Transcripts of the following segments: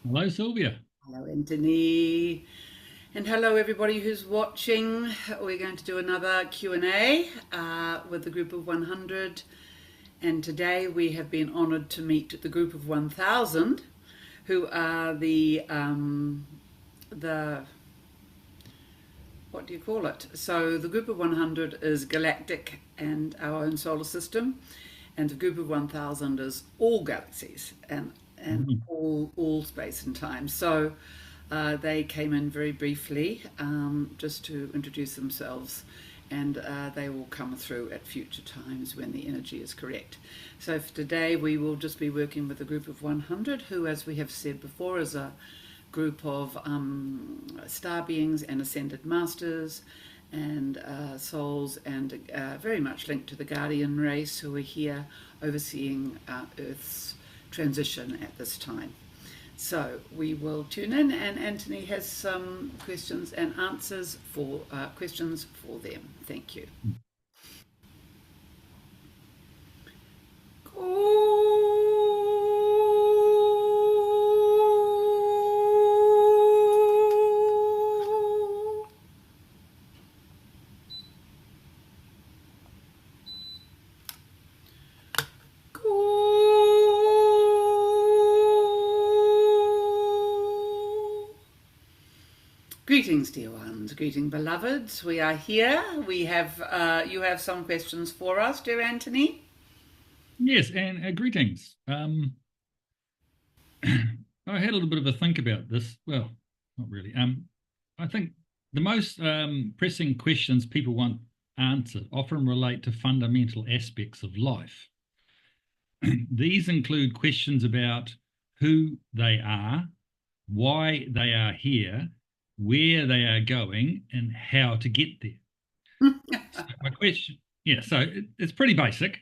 Hello, Sylvia. Hello, Anthony. And hello, everybody who's watching. We're going to do another Q&A with the group of 100. And today we have been honored to meet the group of 1,000, who are the, what do you call it? So the group of 100 is galactic and our own solar system. And the group of 1,000 is all galaxies and Mhm. all space and time. So they came in very briefly just to introduce themselves, and they will come through at future times when the energy is correct. So for today, we will just be working with a group of 100, who, as we have said before, is a group of star beings and ascended masters and souls, and very much linked to the guardian race who are here overseeing Earth's transition at this time. So we will tune in, and Anthony has some questions and answers for questions for them. Thank you. Greetings, dear ones. Greeting, beloveds. We are here. We have you have some questions for us, dear Anthony. Yes, and greetings. I had a little bit of a think about this. Well, not really. I think the most pressing questions people want answered often relate to fundamental aspects of life. These include questions about who they are, why they are here, where they are going, and how to get there. So my question, yeah, so it's pretty basic.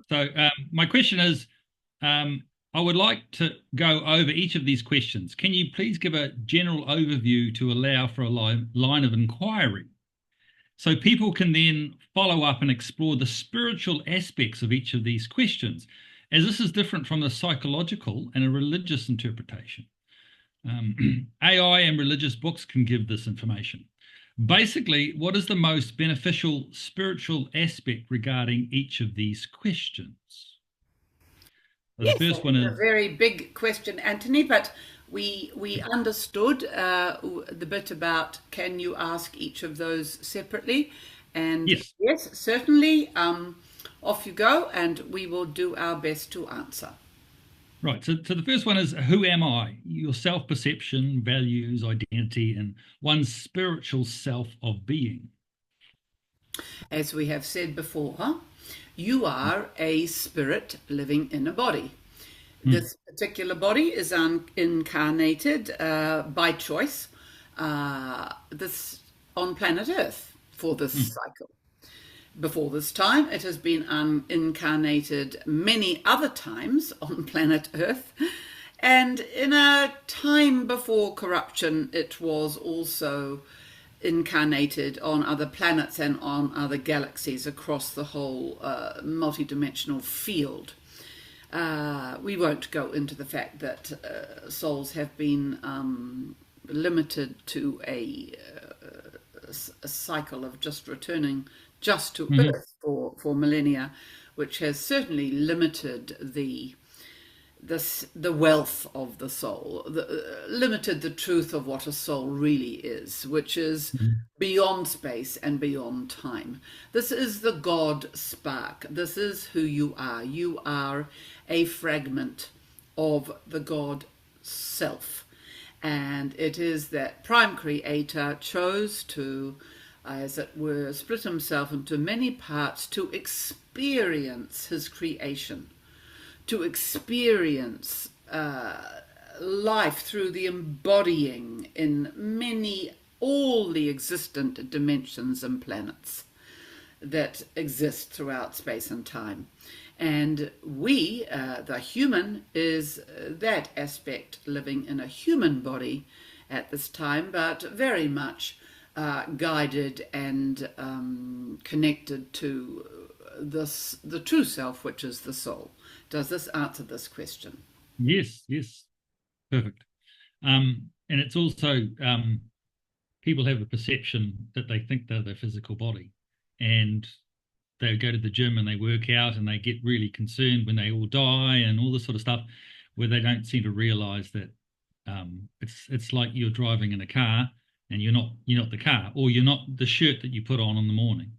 So my question is, I would like to go over each of these questions. Can you please give a general overview to allow for a line of inquiry so people can then follow up and explore the spiritual aspects of each of these questions, as this is different from the psychological and a religious interpretation. AI and religious books can give this information. Basically, what is the most beneficial spiritual aspect regarding each of these questions? So the Yes, first that one is a is very big question, Anthony. But we understood the bit about can you ask each of those separately, and yes, yes, certainly. Off you go, and we will do our best to answer. right. So the first one is who am I? Your self perception, values, identity, and one's spiritual self of being. As we have said before, you are a spirit living in a body. Mm, This particular body is incarnated by choice this on planet Earth for this mm, cycle. Before this time, it has been incarnated many other times on planet Earth. And in a time before corruption, it was also incarnated on other planets and on other galaxies across the whole multidimensional field. We won't go into the fact that souls have been limited to a cycle of just returning just to mhm, Earth for millennia, which has certainly limited the wealth of the soul, limited the truth of what a soul really is, which is mhm, beyond space and beyond time. This is the God spark. This is who you are. You are a fragment of the God self. And it is that Prime Creator chose to, as it were, split himself into many parts to experience his creation, to experience life through the embodying in many, all the existent dimensions and planets that exist throughout space and time. And we, the human, is that aspect living in a human body at this time, but very much guided and connected to the true self, which is the soul. Does this answer this question? yes, yes, perfect. And it's also people have a perception that they think they're their physical body, and they go to the gym and they work out and they get really concerned when they all die and all this sort of stuff, where they don't seem to realize that it's like you're driving in a car and you're not the car, or you're not the shirt that you put on in the morning.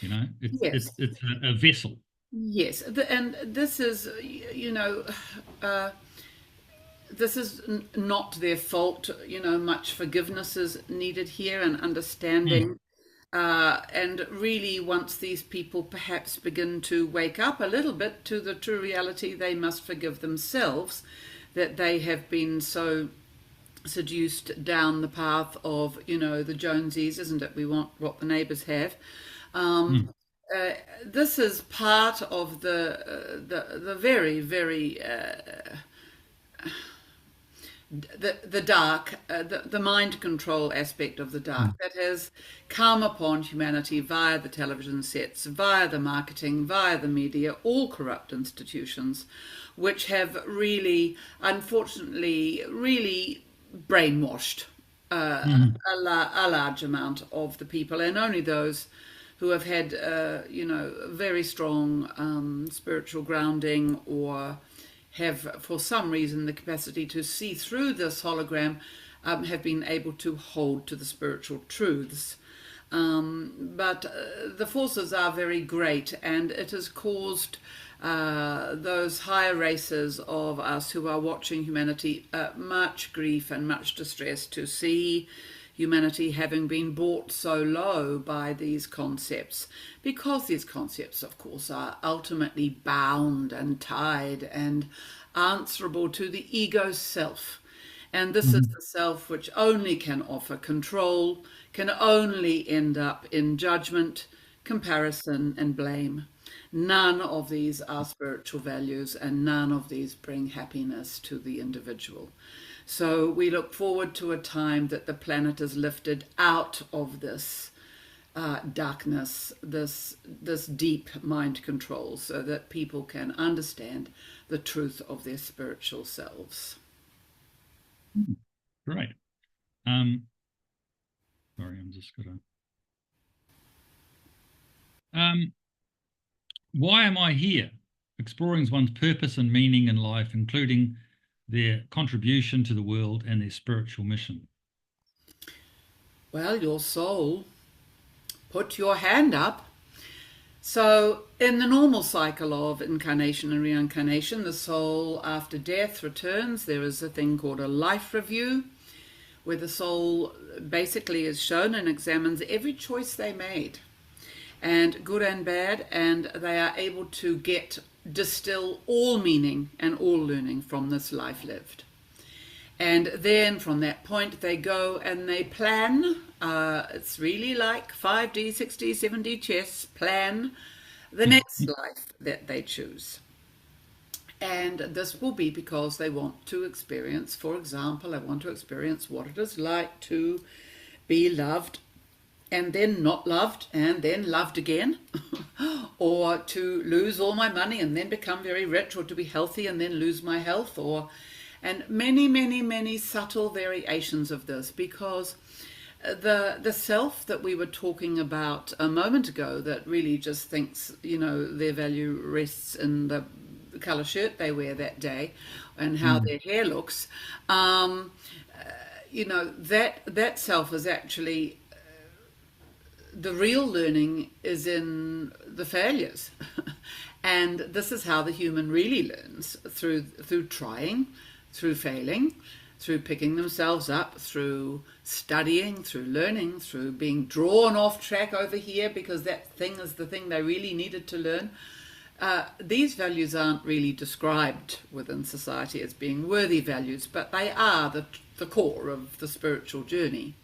You know, it's Yes, it's it's a vessel. yes, and this is, uh, this is not their fault. Much forgiveness is needed here and understanding. Mm, And really, once these people perhaps begin to wake up a little bit to the true reality, they must forgive themselves that they have been so seduced down the path of, the Jonesies, isn't it? We want what the neighbours have. Um, mm, this is part of the very, very the dark, the mind control aspect of the dark mm, that has come upon humanity via the television sets, via the marketing, via the media, all corrupt institutions, which have really, unfortunately, really brainwashed mm, a large amount of the people, and only those who have had, very strong spiritual grounding, or have, for some reason, the capacity to see through this hologram, have been able to hold to the spiritual truths. But the forces are very great, and it has caused those higher races of us who are watching humanity much grief and much distress to see humanity having been brought so low by these concepts, because these concepts, of course, are ultimately bound and tied and answerable to the ego self. And this is mm, the self which only can offer control, can only end up in judgment, comparison, and blame. None of these are spiritual values, and none of these bring happiness to the individual. So we look forward to a time that the planet is lifted out of this darkness, this deep mind control, so that people can understand the truth of their spiritual selves. mm. Great. Um, Sorry, I'm just gonna. Um, why am I here? Exploring one's purpose and meaning in life, including their contribution to the world and their spiritual mission. Well, your soul, put your hand up. So, in the normal cycle of incarnation and reincarnation, the soul after death returns. There is a thing called a life review, where the soul basically is shown and examines every choice they made, and good and bad, and they are able to distill all meaning and all learning from this life lived. And then from that point, they go and they plan. It's really like 5D, 6D, 7D chess, plan the next life that they choose. And this will be because they want to experience, for example, they want to experience what it is like to be loved and then not loved and then loved again, or to lose all my money and then become very rich, or to be healthy and then lose my health, and many, many, many subtle variations of this, because the self that we were talking about a moment ago, that really just thinks, their value rests in the color shirt they wear that day and how Mm, their hair looks, that self is actually, the real learning is in the failures. And this is how the human really learns, through trying, through failing, through picking themselves up, through studying, through learning, through being drawn off track over here because that thing is the thing they really needed to learn. These values aren't really described within society as being worthy values, but they are the core of the spiritual journey.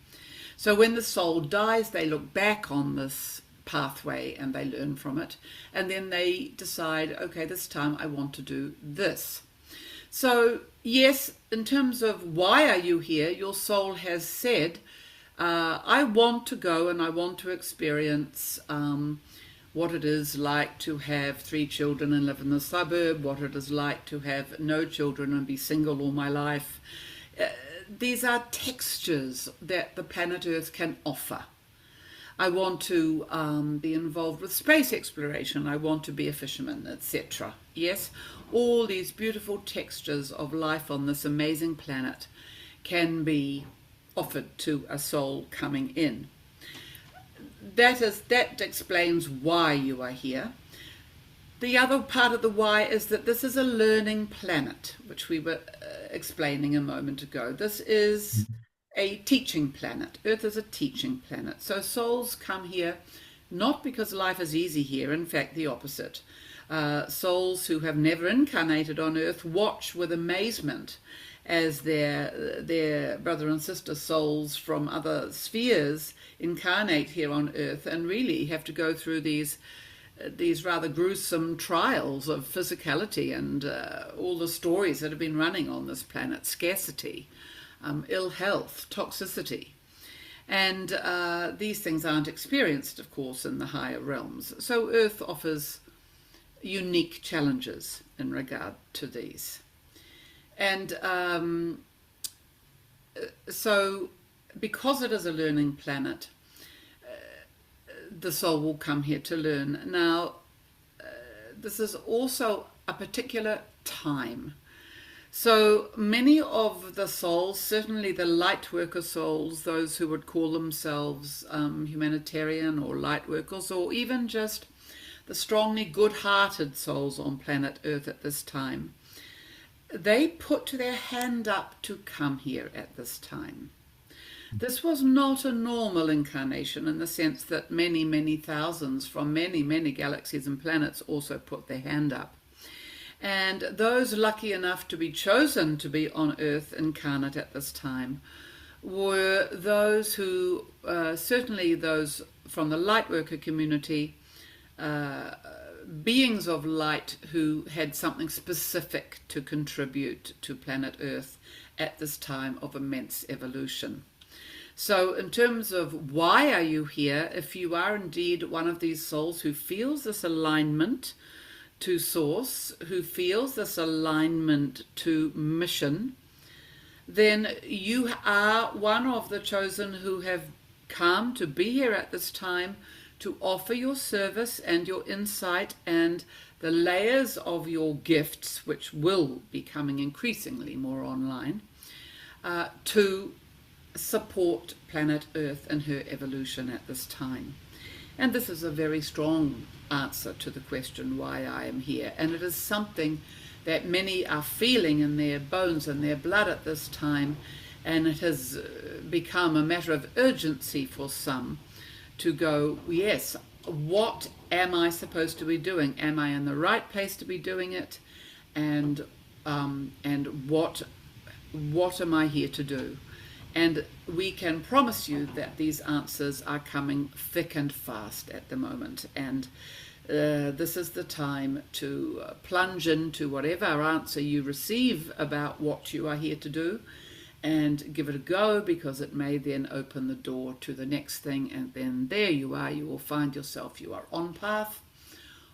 So when the soul dies, they look back on this pathway and they learn from it. And then they decide, okay, this time I want to do this. So yes, in terms of why are you here, your soul has said, I want to go and I want to experience what it is like to have 3 children and live in the suburb, what it is like to have no children and be single all my life. these are textures that the planet Earth can offer. I want to be involved with space exploration. I want to be a fisherman, etc. Yes, all these beautiful textures of life on this amazing planet can be offered to a soul coming in. That explains why you are here. The other part of the why is that this is a learning planet, which we were explaining a moment ago. This is a teaching planet. Earth is a teaching planet. So souls come here not because life is easy here, in fact the opposite. Souls who have never incarnated on Earth watch with amazement as their brother and sister souls from other spheres incarnate here on Earth and really have to go through these rather gruesome trials of physicality and all the stories that have been running on this planet: scarcity, ill health, toxicity. And these things aren't experienced, of course, in the higher realms. So Earth offers unique challenges in regard to these. And so because it is a learning planet, the soul will come here to learn. Now, this is also a particular time. So many of the souls, certainly the light worker souls, those who would call themselves humanitarian or light workers, or even just the strongly good-hearted souls on planet Earth at this time, they put their hand up to come here at this time. This was not a normal incarnation in the sense that many, many thousands from many, many galaxies and planets also put their hand up. And those lucky enough to be chosen to be on Earth incarnate at this time were those who, certainly those from the lightworker community, beings of light who had something specific to contribute to planet Earth at this time of immense evolution. So in terms of why are you here, if you are indeed one of these souls who feels this alignment to source, who feels this alignment to mission, then you are one of the chosen who have come to be here at this time to offer your service and your insight and the layers of your gifts, which will be coming increasingly more online, to support planet Earth and her evolution at this time. And this is a very strong answer to the question why I am here, and it is something that many are feeling in their bones and their blood at this time, and it has become a matter of urgency for some to go, yes, what am I supposed to be doing? Am I in the right place to be doing it? And what am I here to do? And we can promise you that these answers are coming thick and fast at the moment. And this is the time to plunge into whatever answer you receive about what you are here to do and give it a go, because it may then open the door to the next thing. And then there you are, you will find yourself, you are on path,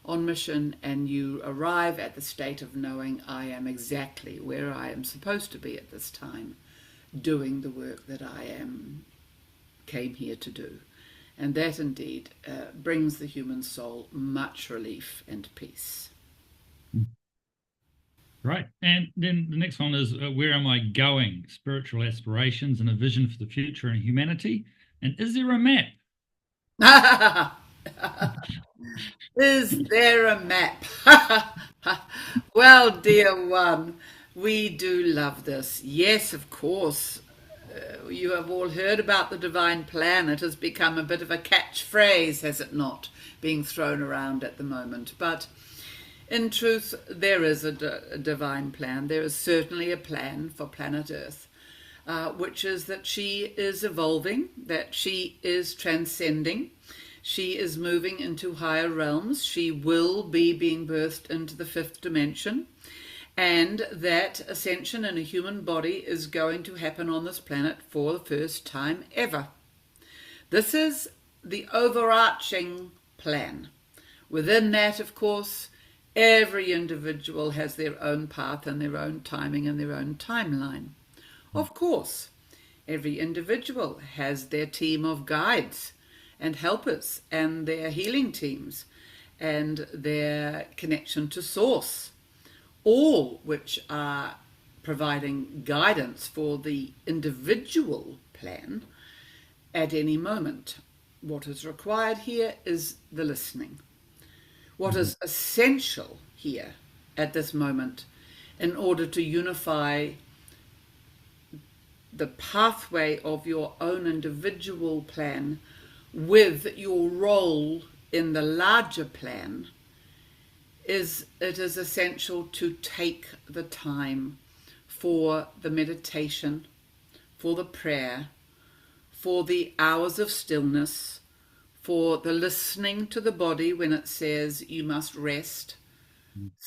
on mission, and you arrive at the state of knowing I am exactly where I am supposed to be at this time, doing the work that I came here to do. And that indeed brings the human soul much relief and peace. Right. And then the next one is, where am I going? Spiritual aspirations and a vision for the future and humanity. And is there a map? Is there a map? Well, dear one, we do love this. Yes, of course. You have all heard about the divine plan. It has become a bit of a catchphrase, has it not, being thrown around at the moment. But in truth, there is a divine plan. There is certainly a plan for planet Earth, which is that she is evolving, that she is transcending, she is moving into higher realms, she will be being birthed into the fifth dimension, and that ascension in a human body is going to happen on this planet for the first time ever. This is the overarching plan. Within that, of course, every individual has their own path and their own timing and their own timeline Of course, every individual has their team of guides and helpers and their healing teams and their connection to source, all which are providing guidance for the individual plan at any moment. What is required here is the listening. What is essential here at this moment in order to unify the pathway of your own individual plan with your role in the larger plan is it is essential to take the time for the meditation, for the prayer, for the hours of stillness, for the listening to the body when it says you must rest,